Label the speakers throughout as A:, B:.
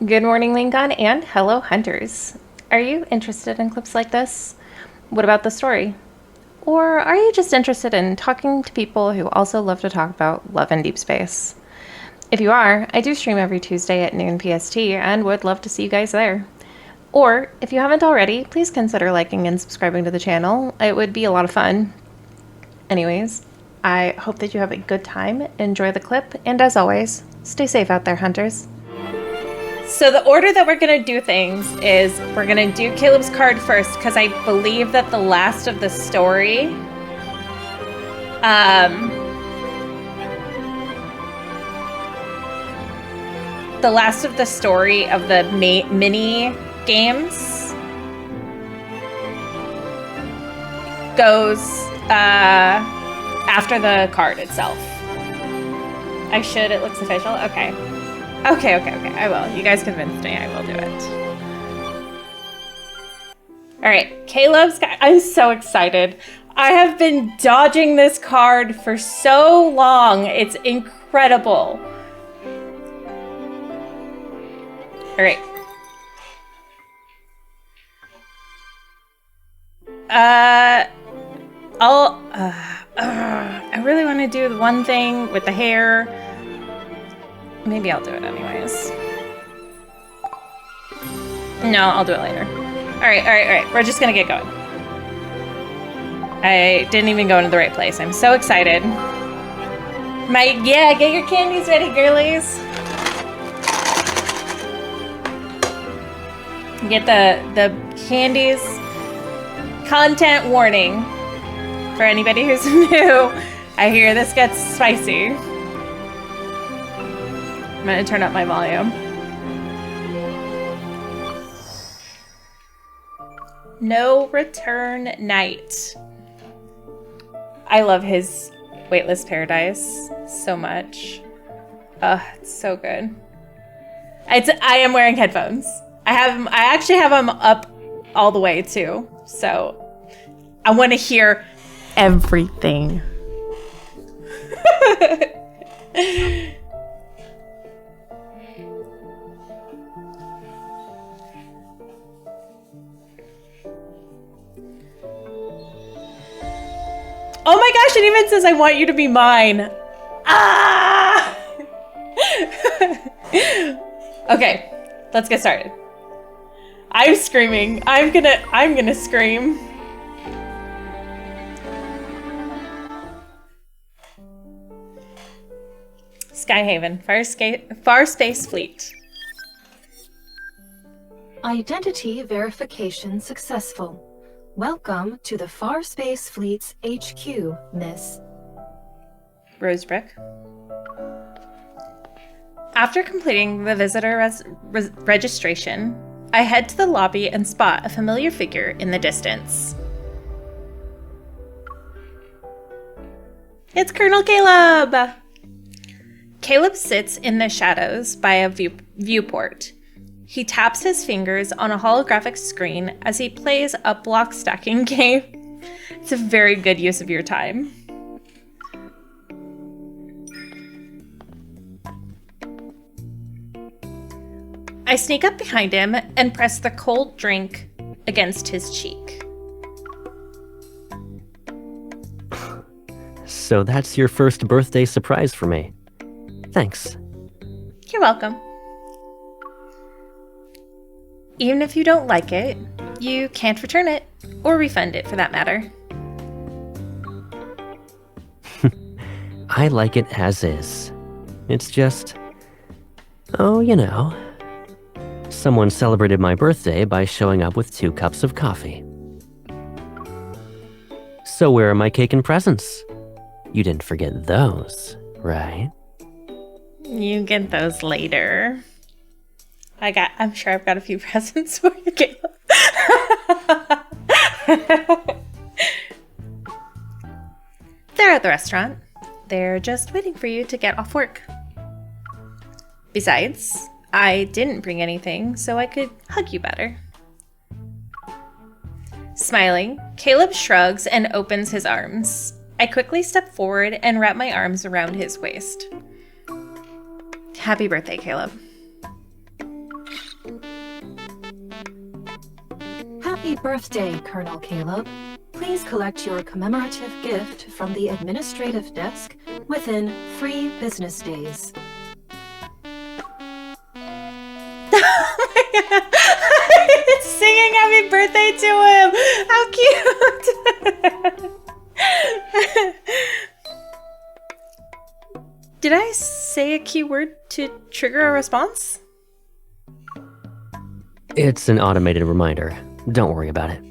A: Good morning, Lincoln, and hello, hunters. Are you interested in clips like this? What about the story? Or are you just interested in talking to people who also love to talk about love and deep space? If you are, I do stream every Tuesday at noon PST and would love to see you guys there. Or, if you haven't already, please consider liking and subscribing to the channel. It would be a lot of fun. Anyways, I hope that you have a good time, enjoy the clip, and as always, stay safe out there, hunters. So the order that we're going to do things is we're going to do Caleb's card first because I believe that the last of the story of the mini games goes after the card itself. It looks official. Okay. Okay, I will. You guys convinced me. I will do it. All right, Caleb's card. I'm so excited. I have been dodging this card for so long. It's incredible. All right. I really want to do the one thing with the hair. Maybe I'll do it anyways. No, I'll do it later. All right. We're just gonna get going. I didn't even go into the right place. I'm so excited. Get your candies ready, girlies. Get the candies. Content warning for anybody who's new. I hear this gets spicy. I'm gonna turn up my volume. No Return Night. I love his Weightless Paradise so much. It's so good. I am wearing headphones. I actually have them up all the way too. So I want to hear everything. Oh my gosh, it even says I want you to be mine. Ah! Okay, let's get started. I'm screaming. I'm gonna scream. Skyhaven, Far Space Fleet.
B: Identity verification successful. Welcome to the Far Space Fleet's HQ, Miss.
A: Rosebrook. After completing the visitor registration, I head to the lobby and spot a familiar figure in the distance. It's Colonel Caleb! Caleb sits in the shadows by a viewport. He taps his fingers on a holographic screen as he plays a block stacking game. It's a very good use of your time. I sneak up behind him and press the cold drink against his cheek.
C: So that's your first birthday surprise for me. Thanks.
A: You're welcome. Even if you don't like it, you can't return it, or refund it for that matter.
C: I like it as is. It's just... oh, you know. Someone celebrated my birthday by showing up with 2 cups of coffee. So where are my cake and presents? You didn't forget those, right?
A: You get those later. I'm sure I've got a few presents for you, Caleb. They're at the restaurant. They're just waiting for you to get off work. Besides, I didn't bring anything, so I could hug you better. Smiling, Caleb shrugs and opens his arms. I quickly step forward and wrap my arms around his waist. Happy birthday, Caleb.
B: Happy birthday, Colonel Caleb. Please collect your commemorative gift from the administrative desk within 3 business days.
A: Singing happy birthday to him! How cute! Did I say a keyword to trigger a response?
C: It's an automated reminder. Don't worry about it.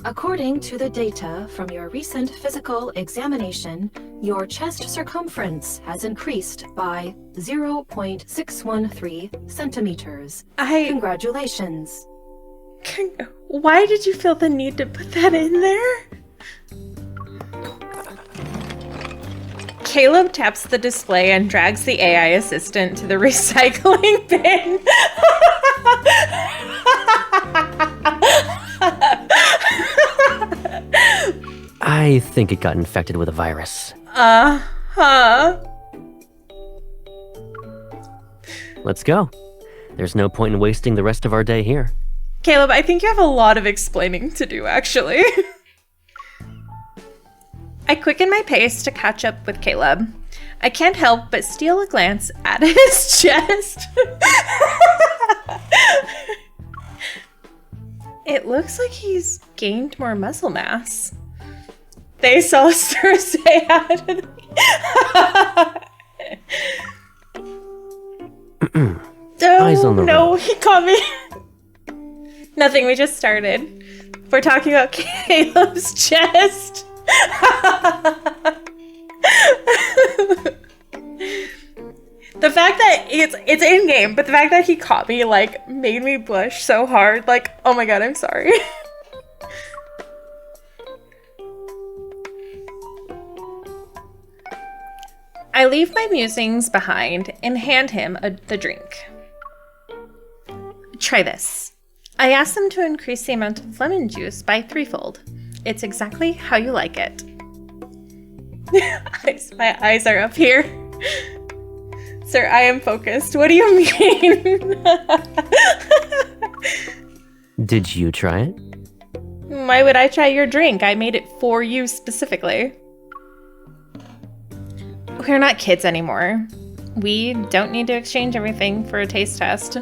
B: According to the data from your recent physical examination, your chest circumference has increased by 0.613 centimeters. Congratulations.
A: Why did you feel the need to put that in there? Caleb taps the display and drags the AI assistant to the recycling bin.
C: I think it got infected with a virus.
A: Uh-huh.
C: Let's go. There's no point in wasting the rest of our day here.
A: Caleb, I think you have a lot of explaining to do, actually. I quicken my pace to catch up with Caleb. I can't help but steal a glance at his chest. It looks like he's gained more muscle mass. They saw Sir say hi to
C: Eyes on the
A: no,
C: road.
A: he caught me. Nothing, we just started. We're talking about Caleb's chest. The fact that it's in game, but the fact that he caught me like made me blush so hard. Like, oh my god, I'm sorry. I leave my musings behind and hand him the drink. Try this. I asked them to increase the amount of lemon juice by 3-fold. It's exactly how you like it. My eyes are up here. Sir, I am focused. What do you mean?
C: Did you try it?
A: Why would I try your drink? I made it for you specifically. We're not kids anymore. We don't need to exchange everything for a taste test.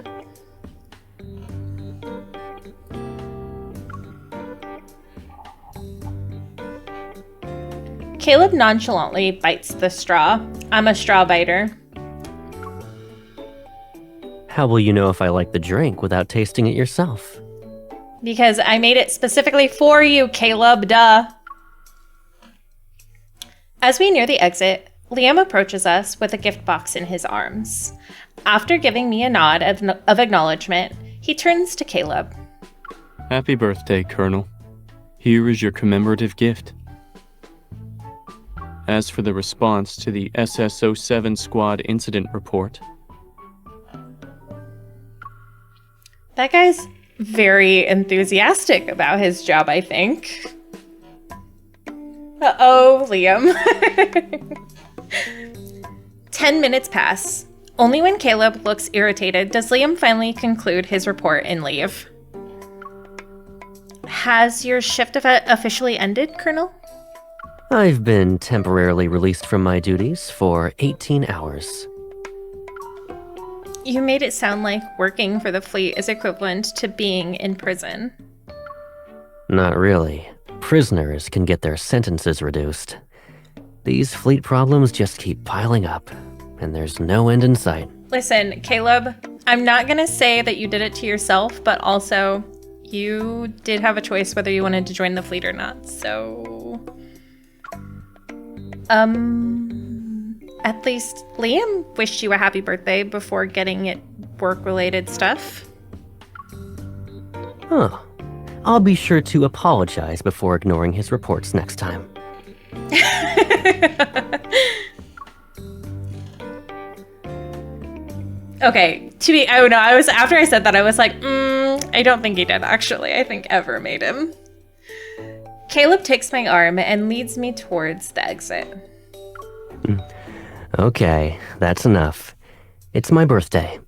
A: Caleb nonchalantly bites the straw. I'm a straw biter.
C: How will you know if I like the drink without tasting it yourself?
A: Because I made it specifically for you, Caleb, duh. As we near the exit, Liam approaches us with a gift box in his arms. After giving me a nod of acknowledgement, he turns to Caleb.
D: Happy birthday, Colonel. Here is your commemorative gift. As for the response to the SS-07 Squad incident report,
A: That guy's very enthusiastic about his job, I think. Uh-oh, Liam. 10 minutes pass. Only when Caleb looks irritated does Liam finally conclude his report and leave. Has your shift officially ended, Colonel?
C: I've been temporarily released from my duties for 18 hours.
A: You made it sound like working for the fleet is equivalent to being in prison.
C: Not really. Prisoners can get their sentences reduced. These fleet problems just keep piling up, and there's no end in sight.
A: Listen, Caleb, I'm not gonna say that you did it to yourself, but also you did have a choice whether you wanted to join the fleet or not, so... At least Liam wished you a happy birthday before getting it work-related stuff.
C: Huh. I'll be sure to apologize before ignoring his reports next time.
A: Okay, after I said that, I was like, I don't think he did, actually. I think Ever made him. Caleb takes my arm and leads me towards the exit.
C: Okay, that's enough. It's my birthday.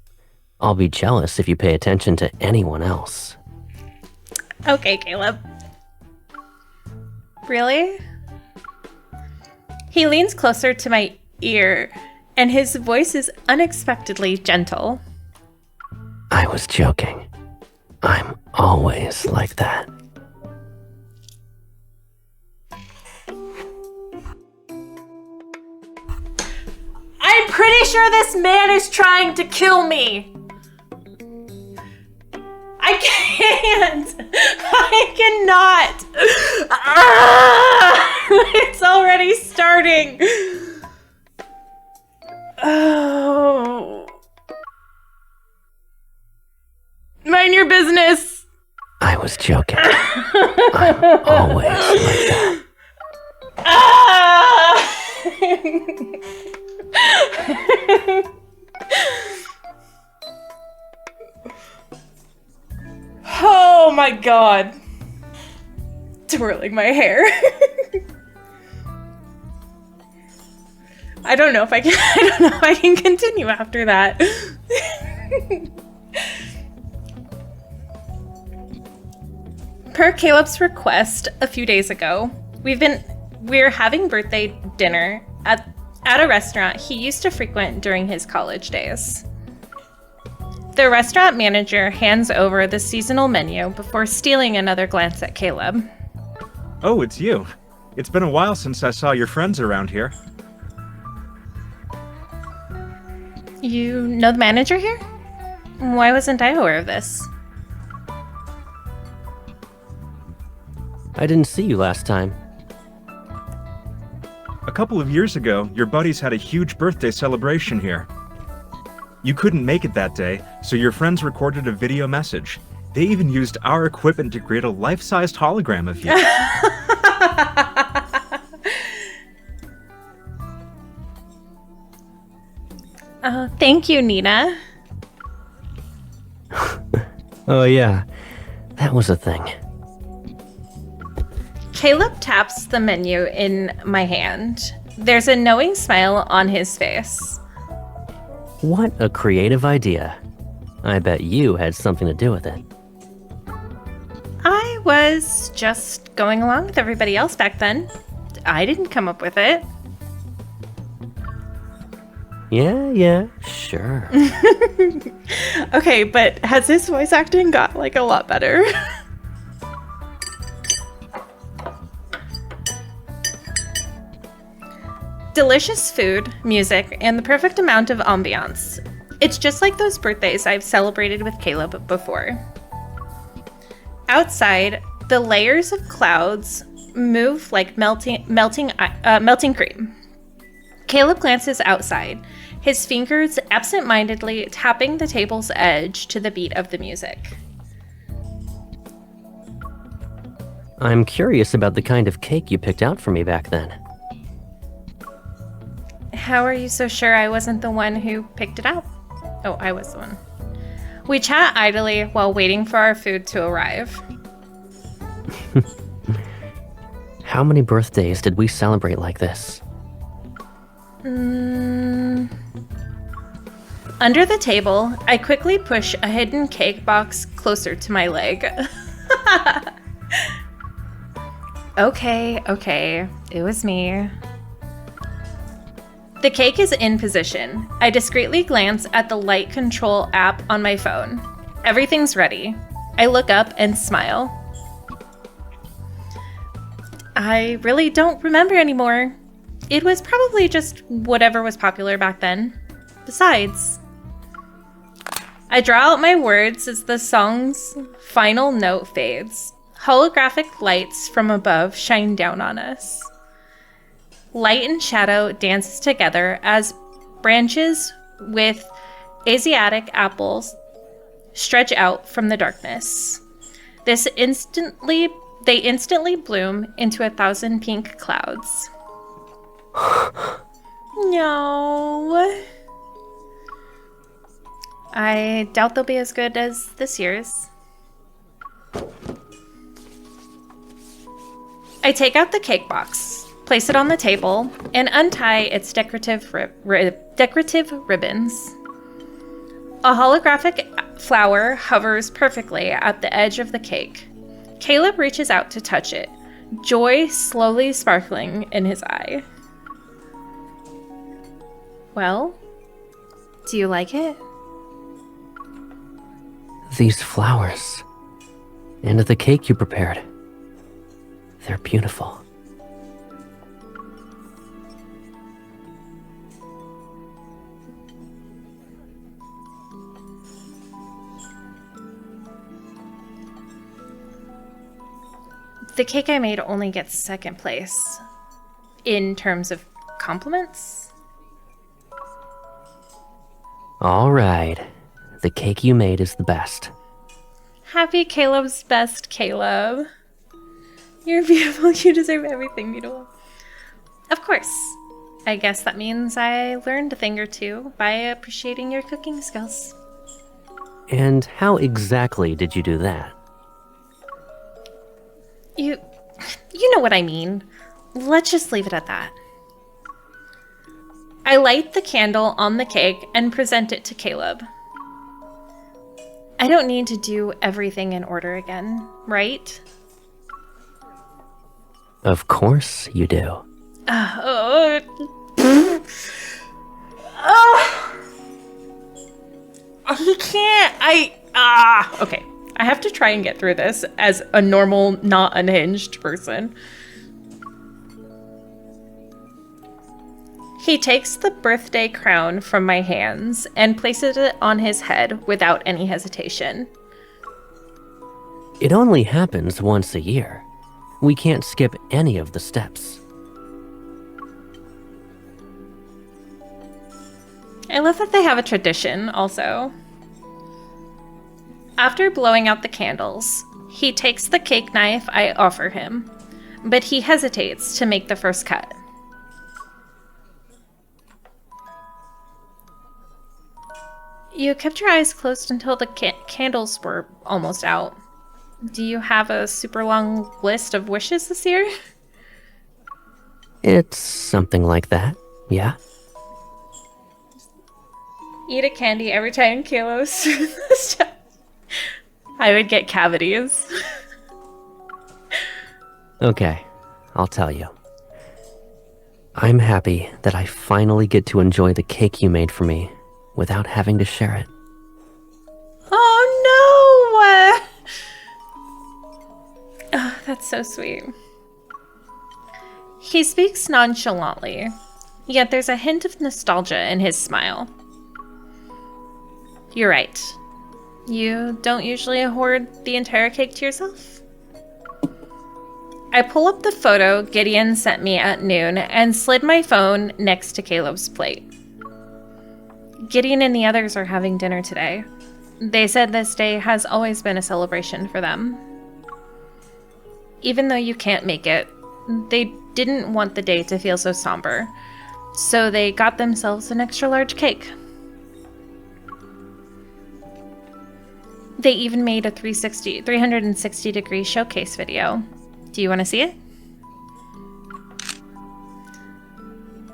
C: I'll be jealous if you pay attention to anyone else.
A: Okay, Caleb. Really? He leans closer to my ear, and his voice is unexpectedly gentle.
C: I was joking. I'm always like that.
A: I'm pretty sure this man is trying to kill me. I can't. I cannot. It's already starting. Oh. Mind your business.
C: I was joking. I'm always like that.
E: Oh my god. Twirling my hair. I don't know if I can continue after that. Per Caleb's request a few days ago, we're having birthday dinner at a restaurant he used to frequent during his college days. The restaurant manager hands over the seasonal menu before stealing another glance at Caleb.
F: Oh, it's you. It's been a while since I saw your friends around here.
A: You know the manager here? Why wasn't I aware of this?
C: I didn't see you last time.
F: A couple of years ago, your buddies had a huge birthday celebration here. You couldn't make it that day, so your friends recorded a video message. They even used our equipment to create a life-sized hologram of you.
A: Oh, thank you, Nina.
C: Oh yeah, that was a thing.
A: Caleb taps the menu in my hand. There's a knowing smile on his face.
C: What a creative idea. I bet you had something to do with it.
A: I was just going along with everybody else back then. I didn't come up with it.
C: Yeah, sure.
E: Okay, but has his voice acting got like a lot better?
A: Delicious food, music, and the perfect amount of ambiance. It's just like those birthdays I've celebrated with Caleb before. Outside, the layers of clouds move like melting cream. Caleb glances outside, his fingers absent-mindedly tapping the table's edge to the beat of the music.
C: I'm curious about the kind of cake you picked out for me back then.
A: How are you so sure I wasn't the one who picked it out? Oh, I was the one. We chat idly while waiting for our food to arrive.
C: How many birthdays did we celebrate like this?
A: Under the table, I quickly push a hidden cake box closer to my leg. Okay, it was me. The cake is in position. I discreetly glance at the light control app on my phone. Everything's ready. I look up and smile. I really don't remember anymore. It was probably just whatever was popular back then. Besides, I draw out my words as the song's final note fades. Holographic lights from above shine down on us. Light and shadow dances together as branches with Asiatic apples stretch out from the darkness. They instantly bloom into 1,000 pink clouds. No. I doubt they'll be as good as this year's. I take out the cake box, place it on the table, and untie its decorative ribbons.
E: A holographic flower hovers perfectly at the edge of the cake. Caleb reaches out to touch it, joy slowly sparkling in his eye. Well, do you like it?
C: These flowers. And the cake you prepared. They're beautiful.
E: The cake I made only gets second place in terms of compliments.
C: All right. The cake you made is the best.
E: Happy Caleb's best, Caleb. You're beautiful. You deserve everything beautiful. Of course. I guess that means I learned a thing or two by appreciating your cooking skills.
C: And how exactly did you do that?
E: You know what I mean. Let's just leave it at that. I light the candle on the cake and present it to Caleb. I don't need to do everything in order again, right?
C: Of course you do.
E: He can't. Okay. I have to try and get through this as a normal, not unhinged person. He takes the birthday crown from my hands and places it on his head without any hesitation.
C: It only happens once a year. We can't skip any of the steps.
E: I love that they have a tradition also. After blowing out the candles, he takes the cake knife I offer him, but he hesitates to make the first cut. You kept your eyes closed until the candles were almost out. Do you have a super long list of wishes this year?
C: It's something like that, yeah?
E: Eat a candy every time Kalos through the steps. I would get cavities.
C: Okay, I'll tell you. I'm happy that I finally get to enjoy the cake you made for me without having to share it.
E: Oh no! Oh, that's so sweet. He speaks nonchalantly, yet there's a hint of nostalgia in his smile. You're right. You don't usually hoard the entire cake to yourself? I pull up the photo Gideon sent me at noon and slid my phone next to Caleb's plate. Gideon and the others are having dinner today. They said this day has always been a celebration for them. Even though you can't make it, they didn't want the day to feel so somber, so they got themselves an extra large cake. They even made a 360 degree showcase video. Do you want to see it?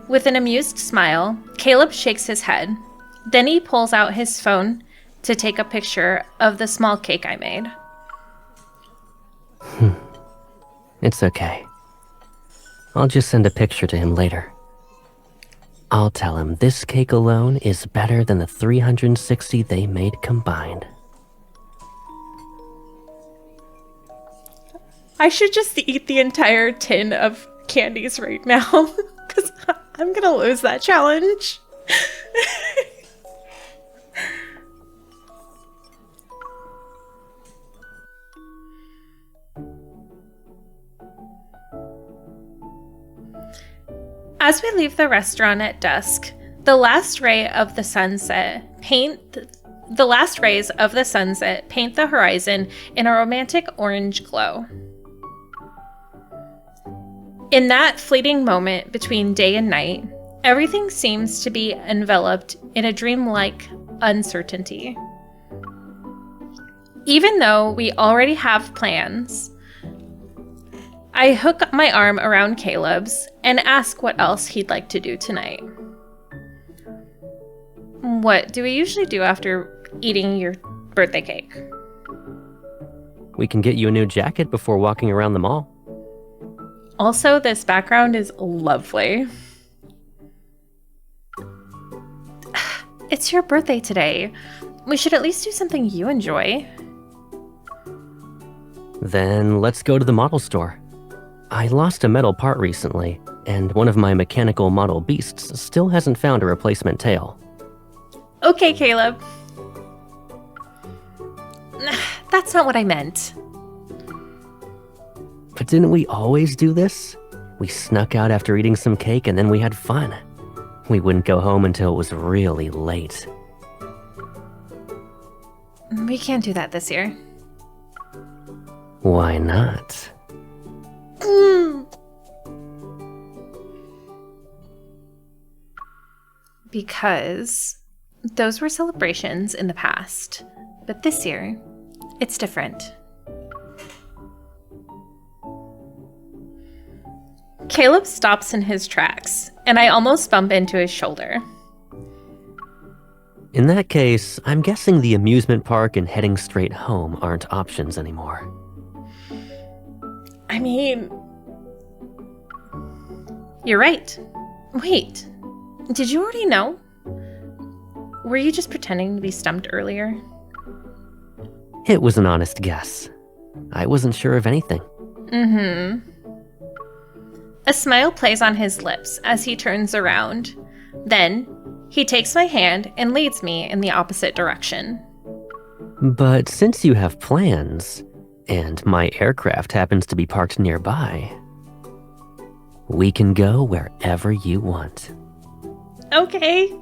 E: With an amused smile, Caleb shakes his head. Then he pulls out his phone to take a picture of the small cake I made.
C: It's okay. I'll just send a picture to him later. I'll tell him this cake alone is better than the 360 they made combined.
E: I should just eat the entire tin of candies right now, because I'm gonna lose that challenge. As we leave the restaurant at dusk, the last rays of the sunset paint the horizon in a romantic orange glow. In that fleeting moment between day and night, everything seems to be enveloped in a dreamlike uncertainty. Even though we already have plans, I hook my arm around Caleb's and ask what else he'd like to do tonight. What do we usually do after eating your birthday cake.
C: We can get you a new jacket before walking around the mall.
E: Also, this background is lovely. It's your birthday today. We should at least do something you enjoy.
C: Then let's go to the model store. I lost a metal part recently, and one of my mechanical model beasts still hasn't found a replacement tail.
E: Okay, Caleb. That's not what I meant.
C: But didn't we always do this? We snuck out after eating some cake and then we had fun. We wouldn't go home until it was really late.
E: We can't do that this year.
C: Why not?
E: Because those were celebrations in the past. But this year, it's different. Caleb stops in his tracks, and I almost bump into his shoulder.
C: In that case, I'm guessing the amusement park and heading straight home aren't options anymore.
E: I mean, you're right. Wait, did you already know? Were you just pretending to be stumped earlier?
C: It was an honest guess. I wasn't sure of anything.
E: A smile plays on his lips as he turns around. Then, he takes my hand and leads me in the opposite direction.
C: But since you have plans, and my aircraft happens to be parked nearby, we can go wherever you want.
E: Okay.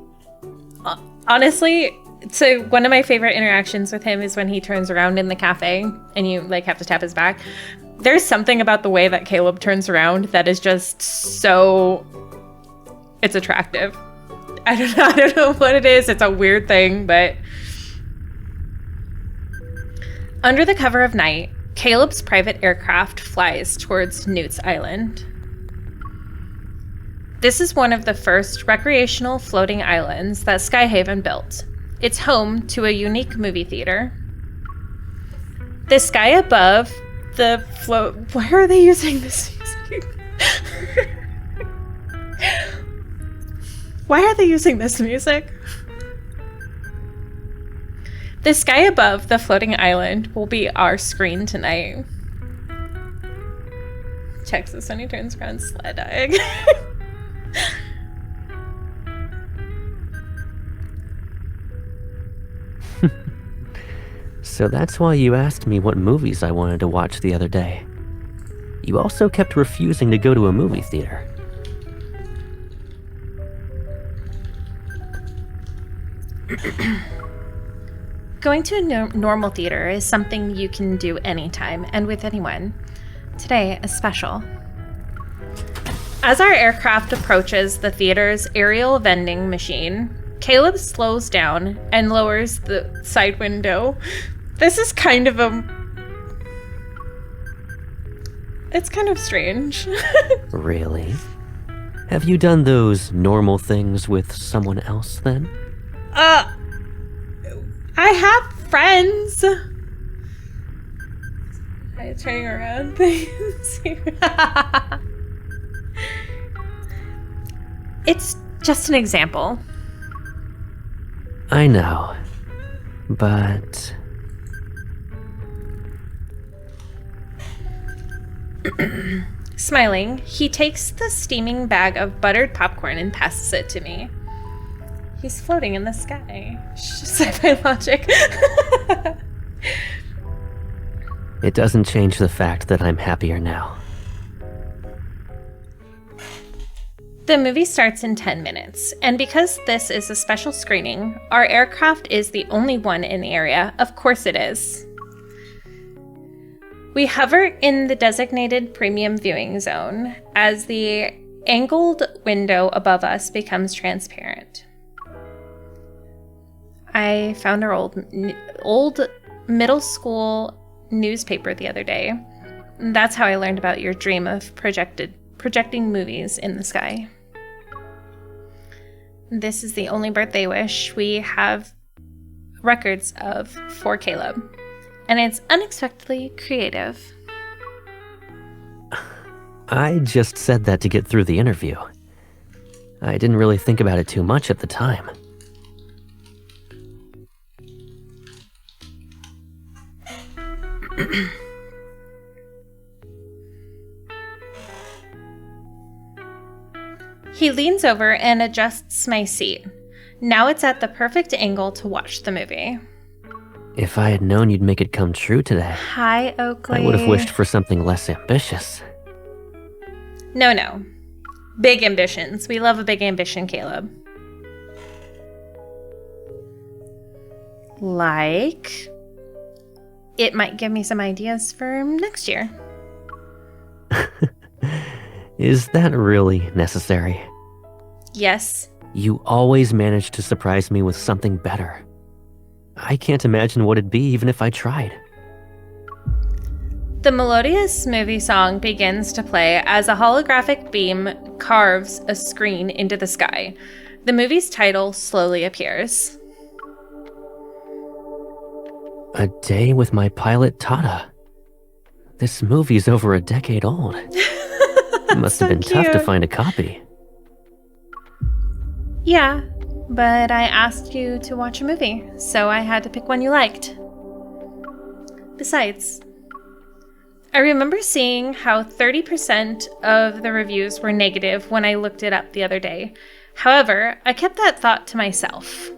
E: Honestly, so one of my favorite interactions with him is when he turns around in the cafe and you like have to tap his back. There's something about the way that Caleb turns around that is just so, it's attractive. I don't know what it is. It's a weird thing, but under the cover of night, Caleb's private aircraft flies towards Newt's Island. This is one of the first recreational floating islands that Skyhaven built. It's home to a unique movie theater. The sky above the float... Why are they using this music? Why are they using this music? The sky above the floating island will be our screen tonight. Checks this when he turns around sled eyeing.
C: So that's why you asked me what movies I wanted to watch the other day. You also kept refusing to go to a movie theater.
E: Going to a normal theater is something you can do anytime and with anyone. Today is special. As our aircraft approaches the theater's aerial vending machine, Caleb slows down and lowers the side window. This is kind of it's kind of strange.
C: Really? Have you done those normal things with someone else then?
E: I have friends. I'm turning around things. It's just an example.
C: I know, but...
E: Smiling, he takes the steaming bag of buttered popcorn and passes it to me. He's floating in the sky. Sci-fi logic.
C: It doesn't change the fact that I'm happier now.
E: The movie starts in 10 minutes, and because this is a special screening, our aircraft is the only one in the area. Of course it is. We hover in the designated premium viewing zone as the angled window above us becomes transparent. I found our old middle school newspaper the other day. That's how I learned about your dream of projecting movies in the sky. This is the only birthday wish we have records of for Caleb, and it's unexpectedly creative.
C: I just said that to get through the interview. I didn't really think about it too much at the time.
E: He leans over and adjusts my seat. Now it's at the perfect angle to watch the movie.
C: If I had known you'd make it come true today,
E: Hi, Oakley.
C: I would have wished for something less ambitious.
E: No. Big ambitions. We love a big ambition, Caleb. Like, it might give me some ideas for next year.
C: Is that really necessary?
E: Yes.
C: You always manage to surprise me with something better. I can't imagine what it'd be even if I tried.
E: The melodious movie song begins to play as a holographic beam carves a screen into the sky. The movie's title slowly appears.
C: A Day with My Pilot Tata. This movie's over a decade old. It must have been tough to
E: cute.
C: find a copy.
E: Yeah, but I asked you to watch a movie, so I had to pick one you liked. Besides, I remember seeing how 30% of the reviews were negative when I looked it up the other day. However, I kept that thought to myself.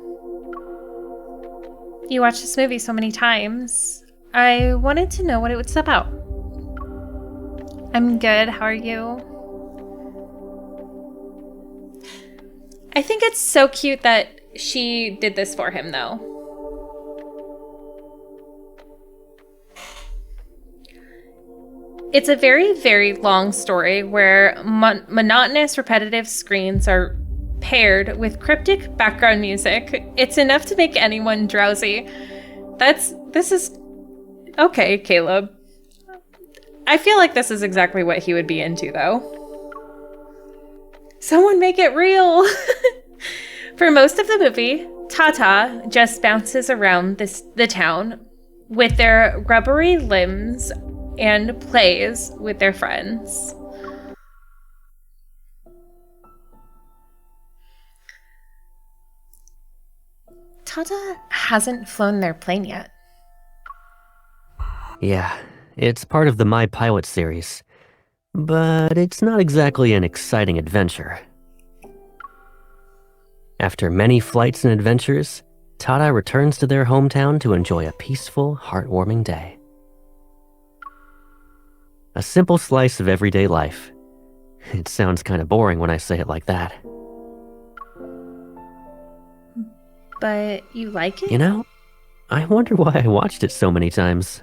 E: You watched this movie so many times. I wanted to know what it was about. I'm good. How are you? I think it's so cute that she did this for him, though. It's a very, very long story where monotonous, repetitive screens are paired with cryptic background music. It's enough to make anyone drowsy. This is... Okay, Caleb. I feel like this is exactly what he would be into, though. Someone make it real! For most of the movie, Tata just bounces around the town with their rubbery limbs and plays with their friends. Tata hasn't flown their plane yet.
C: Yeah, it's part of the My Pilot series. But it's not exactly an exciting adventure. After many flights and adventures, Tata returns to their hometown to enjoy a peaceful, heartwarming day. A simple slice of everyday life. It sounds kind of boring when I say it like that.
E: But you like it?
C: You know, I wonder why I watched it so many times.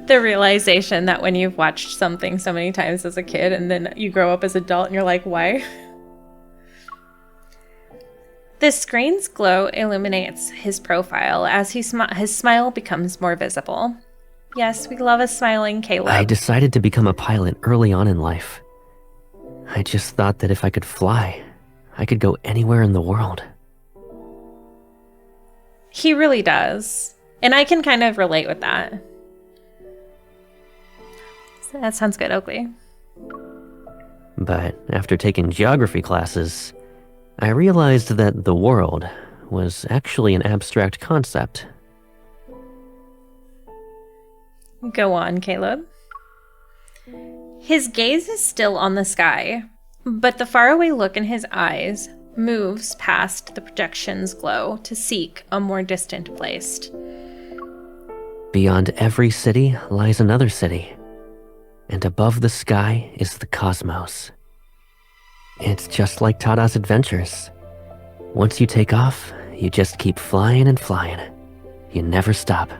E: The realization that when you've watched something so many times as a kid and then you grow up as an adult and you're like, why? The screen's glow illuminates his profile as his smile becomes more visible. Yes, we love a smiling Caleb.
C: I decided to become a pilot early on in life. I just thought that if I could fly, I could go anywhere in the world.
E: He really does. And I can kind of relate with that. So that sounds good, Oakley.
C: But after taking geography classes, I realized that the world was actually an abstract concept.
E: Go on, Caleb. His gaze is still on the sky, but the faraway look in his eyes moves past the projection's glow to seek a more distant place.
C: Beyond every city lies another city, and above the sky is the cosmos. It's just like Tada's adventures. Once you take off, you just keep flying and flying. You never stop.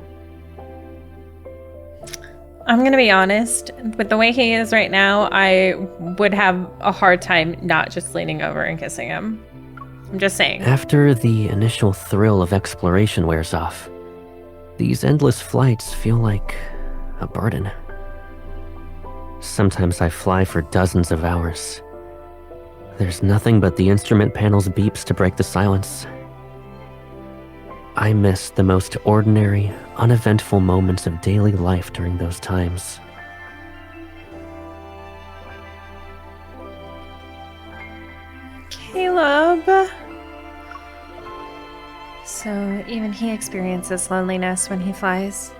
E: I'm gonna be honest, with the way he is right now, I would have a hard time not just leaning over and kissing him. I'm just saying.
C: After the initial thrill of exploration wears off, these endless flights feel like a burden. Sometimes I fly for dozens of hours. There's nothing but the instrument panel's beeps to break the silence. I miss the most ordinary, uneventful moments of daily life during those times.
E: Caleb. So even he experiences loneliness when he flies.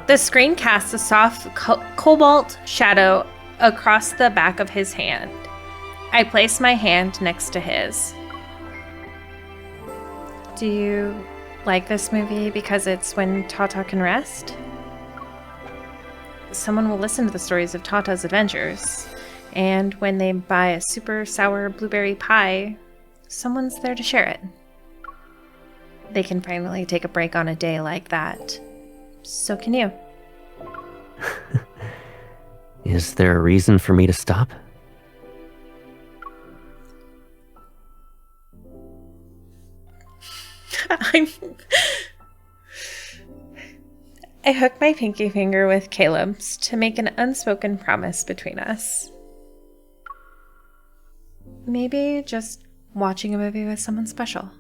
E: The screen casts a soft cobalt shadow across the back of his hand. I place my hand next to his. Do you like this movie because it's when Tata can rest? Someone will listen to the stories of Tata's adventures, and when they buy a super sour blueberry pie, someone's there to share it. They can finally take a break on a day like that. So can you.
C: Is there a reason for me to stop?
E: I hook my pinky finger with Caleb's to make an unspoken promise between us. Maybe just watching a movie with someone special.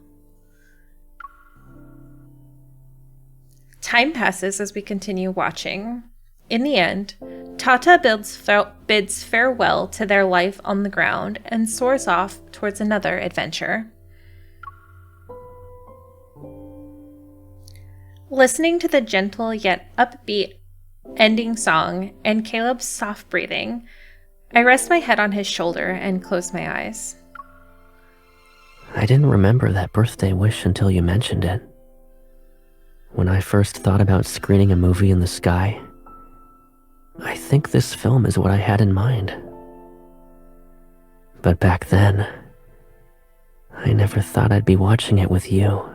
E: Time passes as we continue watching. In the end, Tata bids farewell to their life on the ground and soars off towards another adventure. Listening to the gentle yet upbeat ending song and Caleb's soft breathing, I rest my head on his shoulder and close my eyes.
C: I didn't remember that birthday wish until you mentioned it. When I first thought about screening a movie in the sky, I think this film is what I had in mind. But back then, I never thought I'd be watching it with you.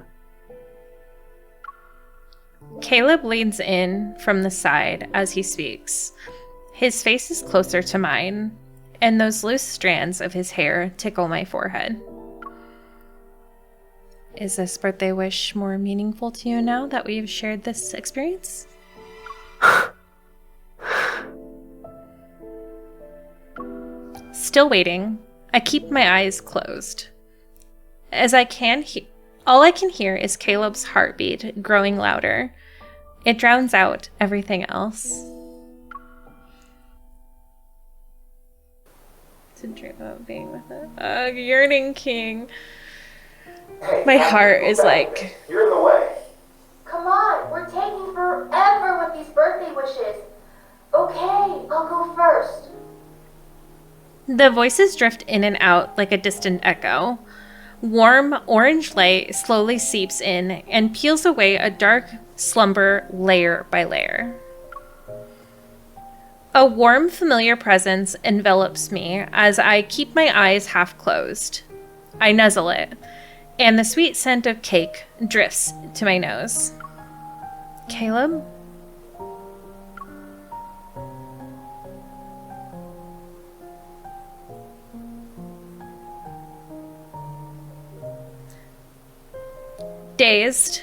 E: Caleb leans in from the side as he speaks. His face is closer to mine, and those loose strands of his hair tickle my forehead. Is this birthday wish more meaningful to you now that we've shared this experience? Still waiting, I keep my eyes closed. As I can all I can hear is Caleb's heartbeat growing louder. It drowns out everything else. To dream of being with a yearning king. My heart is like...
G: You're in the way.
H: Come on, we're taking forever with these birthday wishes. Okay, I'll go first.
E: The voices drift in and out like a distant echo. Warm orange light slowly seeps in and peels away a dark slumber layer by layer. A warm, familiar presence envelops me as I keep my eyes half closed. I nuzzle it, and the sweet scent of cake drifts to my nose. Caleb? Dazed,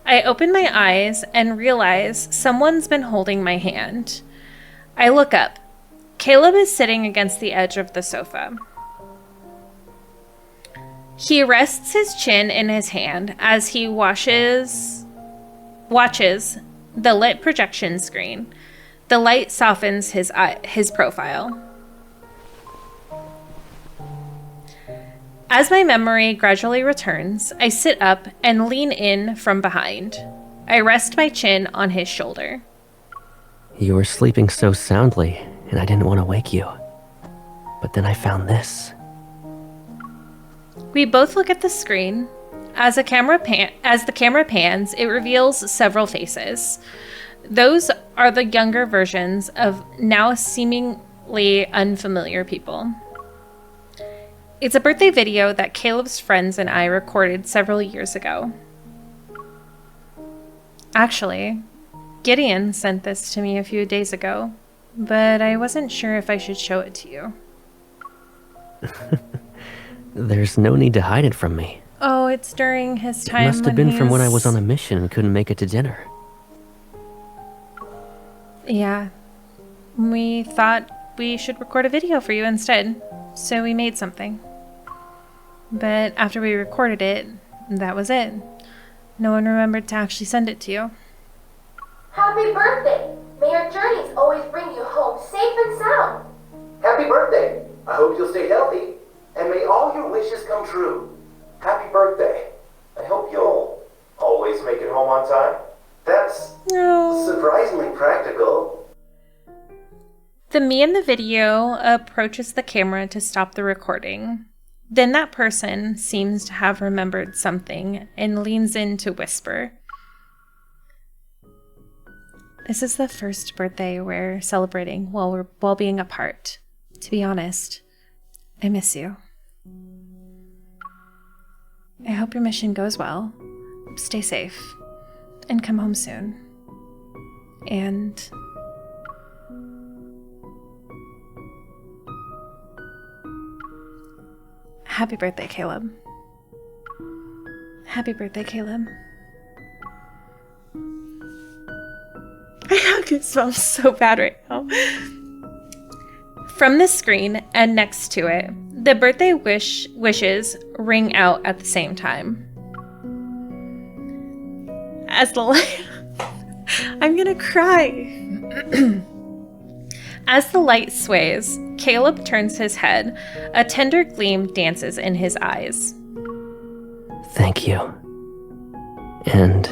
E: I open my eyes and realize someone's been holding my hand. I look up. Caleb is sitting against the edge of the sofa. He rests his chin in his hand as he watches the lit projection screen. The light softens his profile. As my memory gradually returns, I sit up and lean in from behind. I rest my chin on his shoulder.
C: You were sleeping so soundly, and I didn't want to wake you. But then I found this.
E: We both look at the screen. As the camera pans, it reveals several faces. Those are the younger versions of now seemingly unfamiliar people. It's a birthday video that Caleb's friends and I recorded several years ago. Actually, Gideon sent this to me a few days ago, but I wasn't sure if I should show it to you.
C: There's no need to hide it from me.
E: Oh, it's during his time.
C: It must have been from when I was on a mission and couldn't make it to dinner.
E: Yeah. We thought we should record a video for you instead, so we made something. But after we recorded it, That was it. No one remembered to actually send it to you.
H: Happy birthday! May your journeys always bring you home safe and sound.
G: Happy birthday! I hope you'll stay healthy, and may all your wishes come true. Happy birthday! I hope you'll always make it home on time. That's surprisingly practical.
E: The me in the video approaches the camera to stop the recording. Then that person seems to have remembered something and leans in to whisper. This is the first birthday we're celebrating while being apart. To be honest, I miss you. I hope your mission goes well. Stay safe and come home soon. And happy birthday, Caleb. Happy birthday, Caleb. I have goosebumps so bad right now. From the screen and next to it, the birthday wishes ring out at the same time. As the light... I'm gonna cry. As the light sways, Caleb turns his head. A tender gleam dances in his eyes.
C: Thank you. And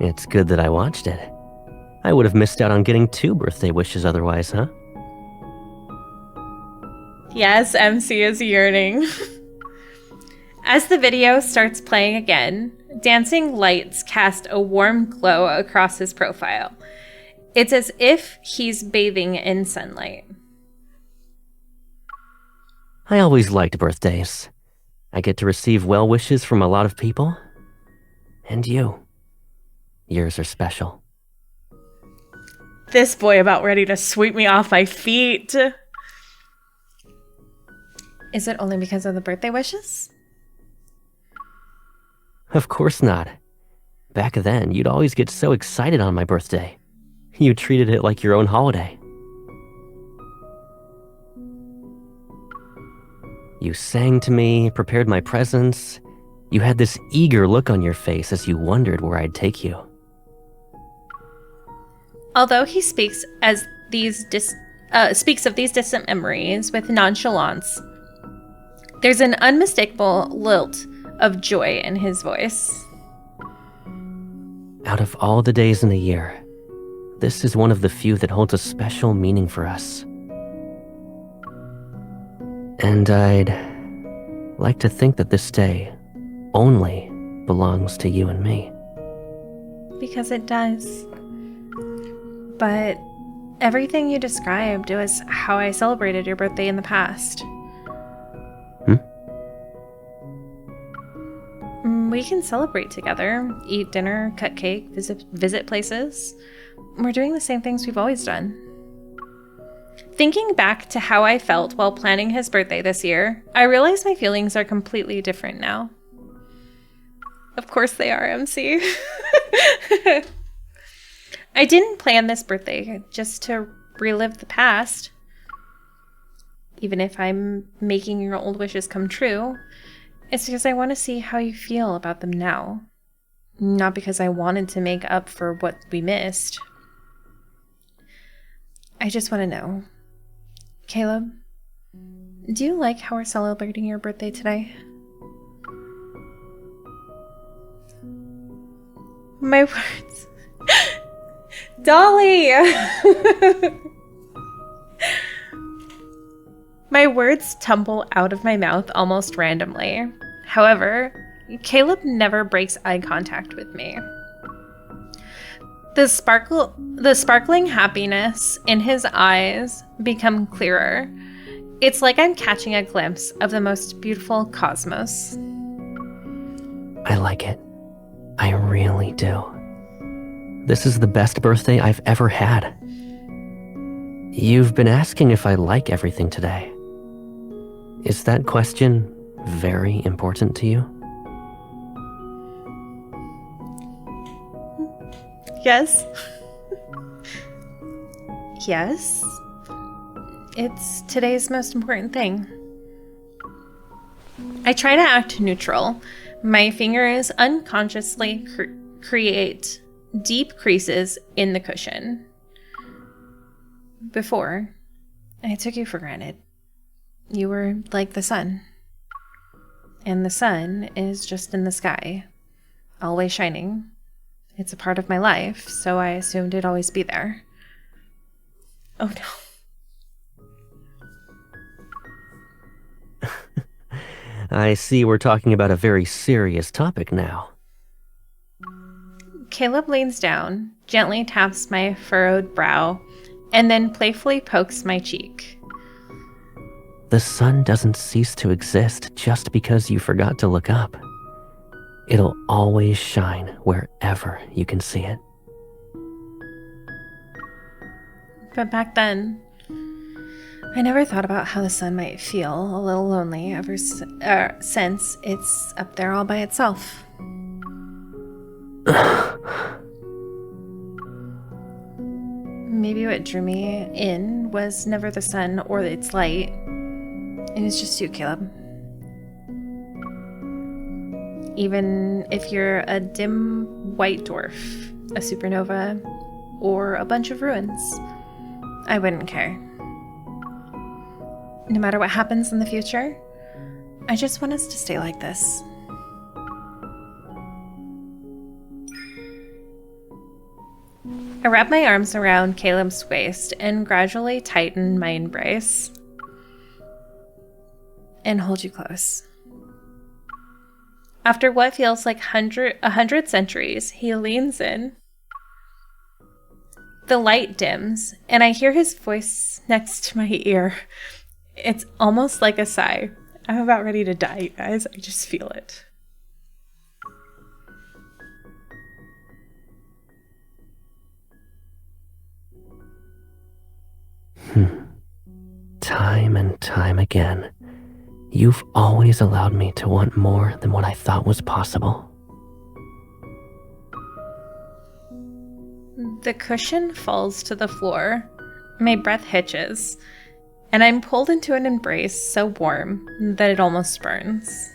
C: it's good that I watched it. I would have missed out on getting 2 birthday wishes otherwise, huh?
E: Yes, MC is yearning. As the video starts playing again, dancing lights cast a warm glow across his profile. It's as if he's bathing in sunlight.
C: I always liked birthdays. I get to receive well wishes from a lot of people. And you. Yours are special.
E: This boy about ready to sweep me off my feet. Is it only because of the birthday wishes?
C: Of course not. Back then, you'd always get so excited on my birthday. You treated it like your own holiday. You sang to me, prepared my presents. You had this eager look on your face as you wondered where I'd take you.
E: Although he speaks of these distant memories with nonchalance, there's an unmistakable lilt of joy in his voice.
C: Out of all the days in the year, this is one of the few that holds a special meaning for us. And I'd like to think that this day only belongs to you and me.
E: Because it does. But everything you described was how I celebrated your birthday in the past. We can celebrate together, eat dinner, cut cake, visit places. We're doing the same things we've always done. Thinking back to how I felt while planning his birthday this year, I realize my feelings are completely different now. Of course they are, MC. I didn't plan this birthday just to relive the past. Even if I'm making your old wishes come true, it's because I want to see how you feel about them now. Not because I wanted to make up for what we missed. I just want to know. Caleb, do you like how we're celebrating your birthday today? My words. Dolly! My words tumble out of my mouth almost randomly. However, Caleb never breaks eye contact with me. The sparkling happiness in his eyes become clearer. It's like I'm catching a glimpse of the most beautiful cosmos.
C: I like it. I really do. This is the best birthday I've ever had. You've been asking if I like everything today. Is that question very important to you?
E: Yes. Yes. It's today's most important thing. I try to act neutral, My fingers unconsciously create deep creases in the cushion. Before, I took you for granted. You were like the sun. And the sun is just in the sky, always shining. It's a part of my life, so I assumed it'd always be there. Oh no.
C: I see we're talking about a very serious topic now.
E: Caleb leans down, gently taps my furrowed brow, and then playfully pokes my cheek.
C: The sun doesn't cease to exist just because you forgot to look up. It'll always shine wherever you can see it.
E: But back then, I never thought about how the sun might feel a little lonely since it's up there all by itself. Maybe what drew me in was never the sun or its light. It was just you, Caleb. Even if you're a dim white dwarf, a supernova, or a bunch of ruins, I wouldn't care. No matter what happens in the future, I just want us to stay like this. I wrap my arms around Caleb's waist and gradually tighten my embrace. And hold you close. After what feels like 100 centuries, he leans in. The light dims, and I hear his voice next to my ear. It's almost like a sigh. I'm about ready to die, you guys. I just feel it.
C: Time and time again, you've always allowed me to want more than what I thought was possible.
E: The cushion falls to the floor. My breath hitches, and I'm pulled into an embrace so warm that it almost burns.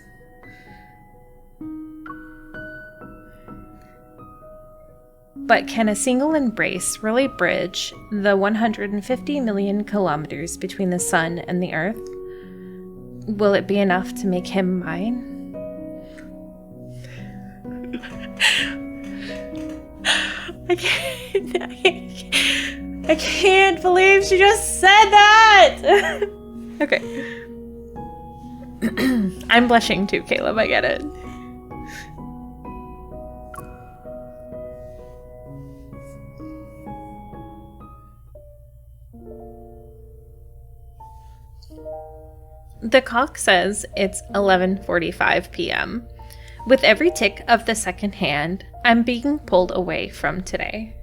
E: But can a single embrace really bridge the 150 million kilometers between the sun and the earth? Will it be enough to make him mine? I can't believe she just said that! Okay. I'm blushing too, Caleb, I get it. The clock says it's 11:45 p.m. With every tick of the second hand, I'm being pulled away from today.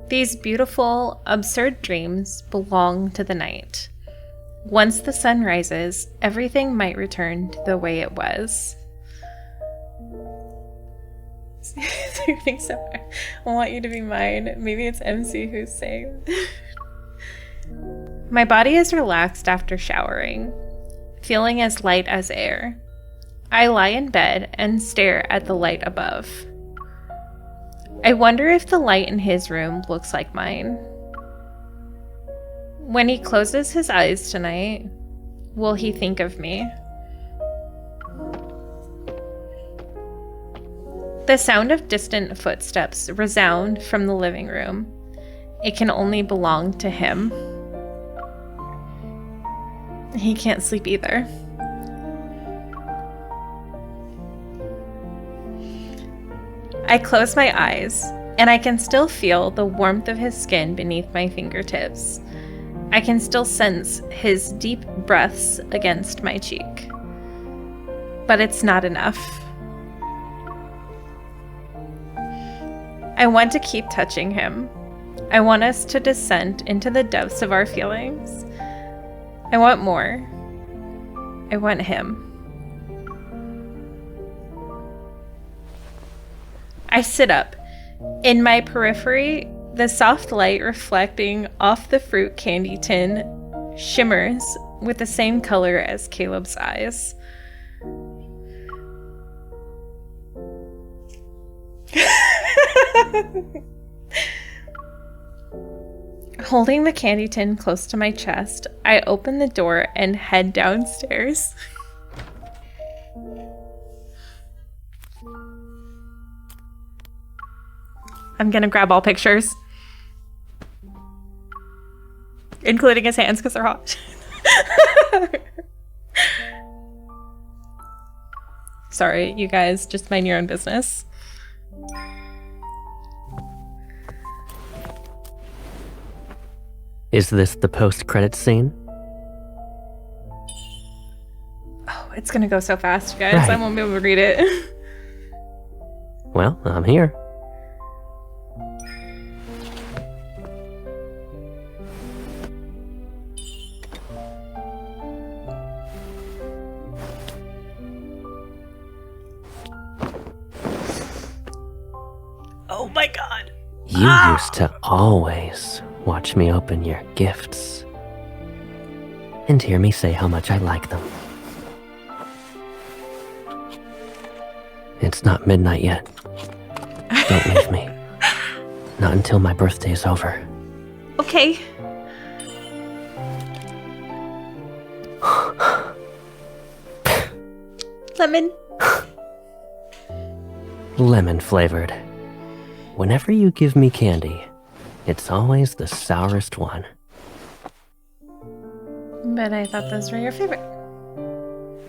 E: These beautiful, absurd dreams belong to the night. Once the sun rises, everything might return to the way it was. I think so. I want you to be mine. Maybe it's MC who's saying. My body is relaxed after showering, feeling as light as air. I lie in bed and stare at the light above. I wonder if the light in his room looks like mine. When he closes his eyes tonight, will he think of me? The sound of distant footsteps resound from the living room. It can only belong to him. He can't sleep either. I close my eyes, and I can still feel the warmth of his skin beneath my fingertips. I can still sense his deep breaths against my cheek. But it's not enough. I want to keep touching him. I want us to descend into the depths of our feelings. I want more. I want him. I sit up. In my periphery, the soft light reflecting off the fruit candy tin shimmers with the same color as Caleb's eyes. Holding the candy tin close to my chest, I open the door and head downstairs. I'm gonna grab all pictures, including his hands because they're hot. Sorry, you guys, just mind your own business.
C: Is this the post-credits scene?
E: Oh, it's gonna go so fast, guys.
C: Right.
E: I won't be able to read it.
C: Well, I'm here.
E: Oh my god.
C: You used to always watch me open your gifts and hear me say how much I like them. It's not midnight yet. Don't leave me. Not until my birthday's over.
E: Okay. Lemon.
C: Lemon flavored. Whenever you give me candy, it's always the sourest one.
E: But I thought those were your favorite.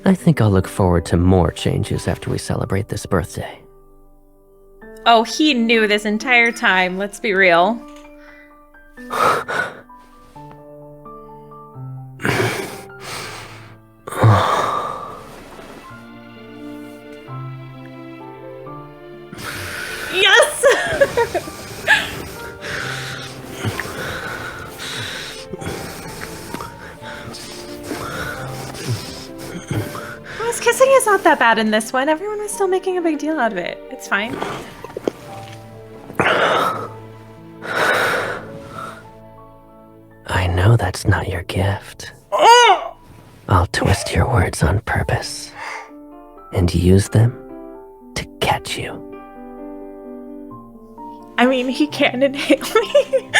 C: I think I'll look forward to more changes after we celebrate this birthday.
E: Oh, he knew this entire time. Let's be real. Yes! Well, kissing is not that bad in this one. Everyone was still making a big deal out of it. It's fine.
C: I know that's not your gift. I'll twist your words on purpose and use them to catch you.
E: I mean, he can inhale me.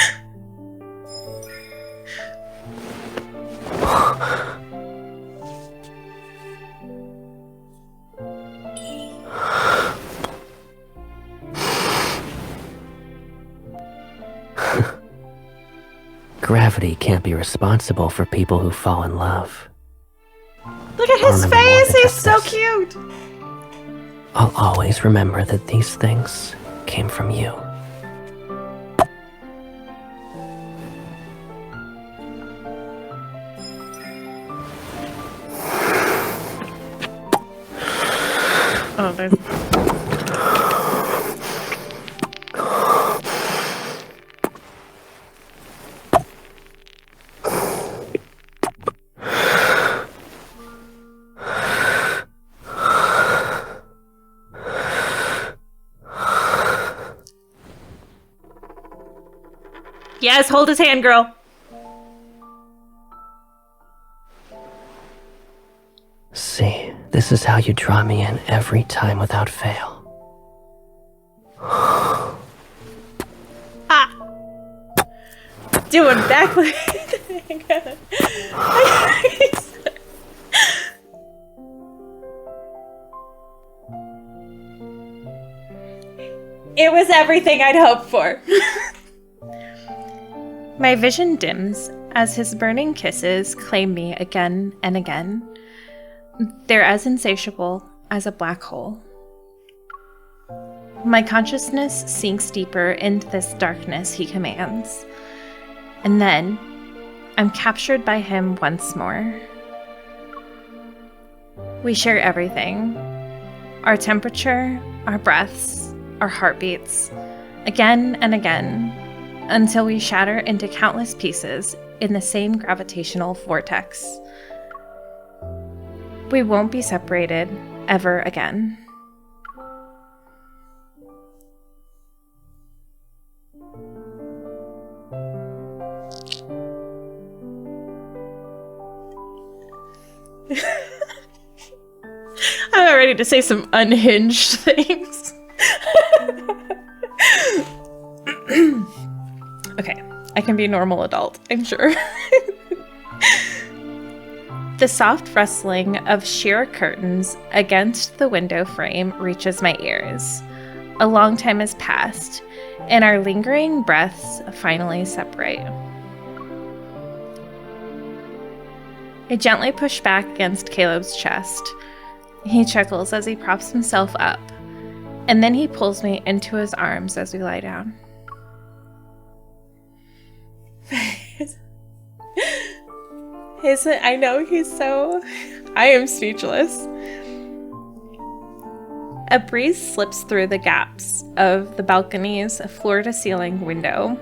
C: Gravity can't be responsible for people who fall in love.
E: Look at
C: I'll
E: his
C: remember more
E: face.
C: than
E: He's
C: just
E: so
C: this.
E: cute.
C: I'll always remember that these things came from you.
E: Oh, there's... Yes, hold his hand, girl.
C: See, this is how you draw me in every time without fail.
E: Doing backflip. It was everything I'd hoped for. My vision dims as his burning kisses claim me again and again. They're as insatiable as a black hole. My consciousness sinks deeper into this darkness he commands. And then, I'm captured by him once more. We share everything. Our temperature, our breaths, our heartbeats, again and again, until we shatter into countless pieces in the same gravitational vortex. We won't be separated ever again. ready to say some unhinged things. Okay, I can be a normal adult, I'm sure. The soft rustling of sheer curtains against the window frame reaches my ears. A long time has passed, and our lingering breaths finally separate. I gently push back against Caleb's chest. He chuckles as he props himself up, and then he pulls me into his arms as we lie down. I know he's so... I am speechless. A breeze slips through the gaps of the balcony's floor-to-ceiling window.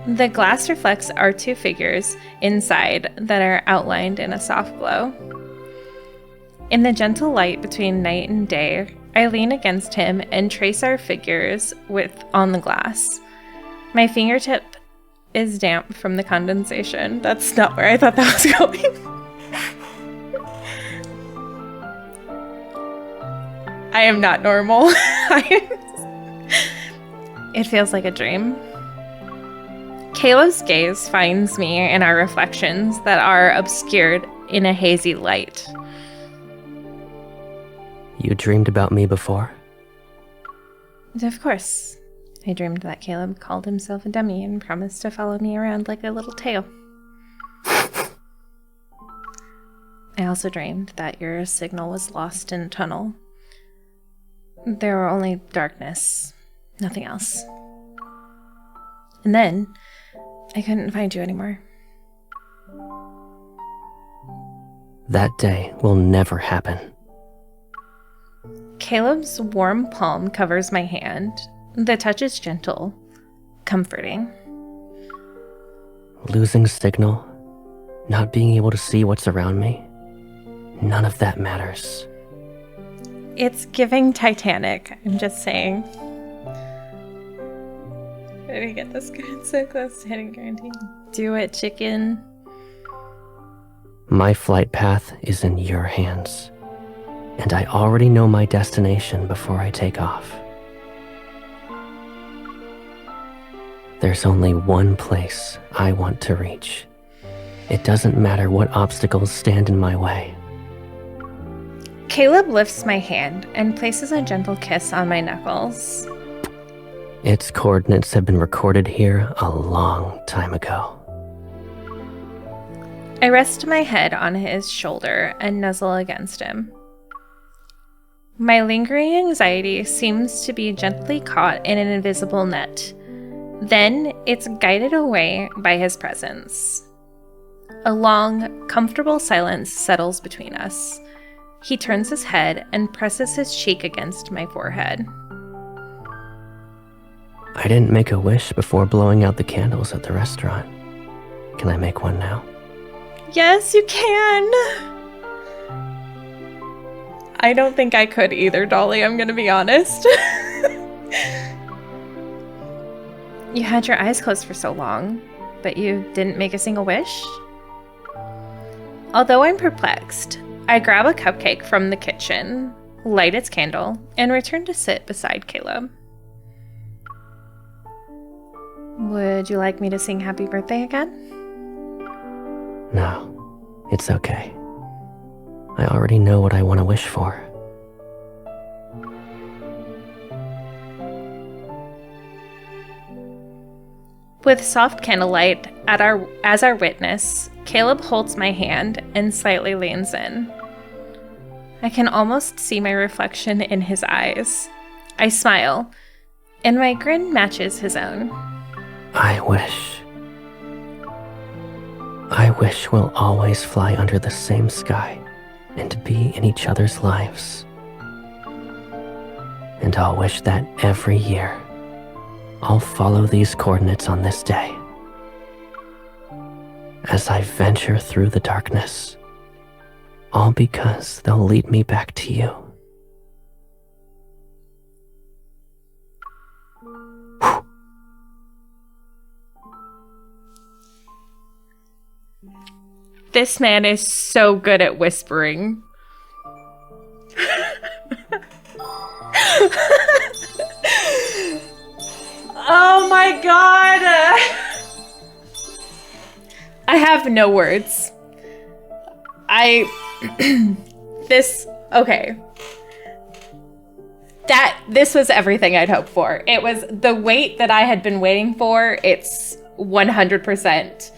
E: The glass reflects our two figures inside that are outlined in a soft glow. In the gentle light between night and day, I lean against him and trace our figures on the glass. My fingertip is damp from the condensation. That's not where I thought that was going. I am not normal. It feels like a dream. Caleb's gaze finds me in our reflections that are obscured in a hazy light.
C: You dreamed about me before?
A: Of course. I dreamed that Caleb called himself a dummy and promised to follow me around like a little tail. I also dreamed that your signal was lost in a tunnel. There were only darkness, nothing else. And then, I couldn't find you anymore.
C: That day will never happen.
A: Caleb's warm palm covers my hand. The touch is gentle, comforting.
C: Losing signal, not being able to see what's around me, none of that matters.
A: It's giving Titanic, I'm just saying. Ready to get this good, so close to hitting guarantee. Do it, chicken.
C: My flight path is in your hands, and I already know my destination before I take off. There's only one place I want to reach. It doesn't matter what obstacles stand in my way.
A: Caleb lifts my hand and places a gentle kiss on my knuckles.
C: Its coordinates have been recorded here a long time ago.
A: I rest my head on his shoulder and nuzzle against him. My lingering anxiety seems to be gently caught in an invisible net. Then it's guided away by his presence. A long, comfortable silence settles between us. He turns his head and presses his cheek against my forehead.
C: I didn't make a wish before blowing out the candles at the restaurant. Can I make one now?
E: Yes, you can. I don't think I could either, Dolly. I'm gonna be honest.
A: You had your eyes closed for so long, but you didn't make a single wish? Although I'm perplexed, I grab a cupcake from the kitchen, light its candle, and return to sit beside Caleb. Would you like me to sing happy birthday again?
C: No, it's okay. I already know what I want to wish for.
A: With soft candlelight as our witness, Caleb holds my hand and slightly leans in. I can almost see my reflection in his eyes. I smile, and my grin matches his own.
C: I wish we'll always fly under the same sky and be in each other's lives. And I'll wish that every year I'll follow these coordinates on this day. As I venture through the darkness, all because they'll lead me back to you.
E: This man is so good at whispering. Oh my god! I have no words. Okay. This was everything I'd hoped for. It was the wait that I had been waiting for. It's 100%.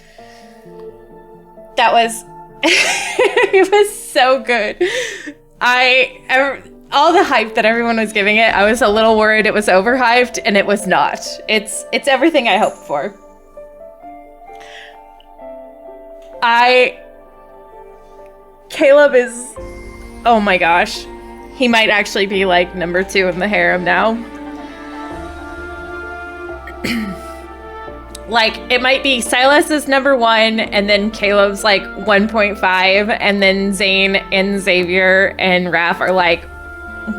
E: That was, it was so good. All the hype that everyone was giving it, I was a little worried it was overhyped, and it was not. It's everything I hoped for. Caleb is, oh my gosh. He might actually be like number 2 in the harem now. Like, it might be Silas is number 1, and then Caleb's like 1.5, and then Zane and Xavier and Raph are like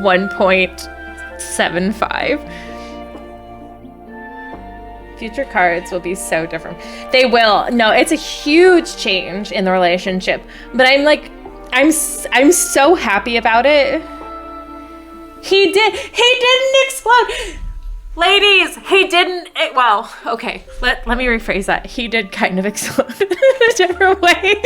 E: 1.75. Future cards will be so different. They will. No, it's a huge change in the relationship. But I'm so happy about it. He didn't explode. Ladies, he didn't. Well, okay. Let me rephrase that. He did kind of explode in a different way.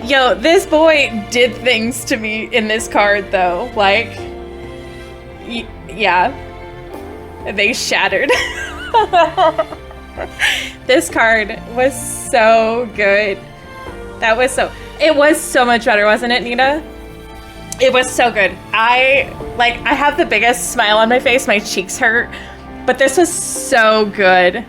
E: Yo, this boy did things to me in this card, though. Like, yeah. They shattered. This card was so good. It was so much better, wasn't it, Nina? It was so good. I have the biggest smile on my face. My cheeks hurt. But this was so good.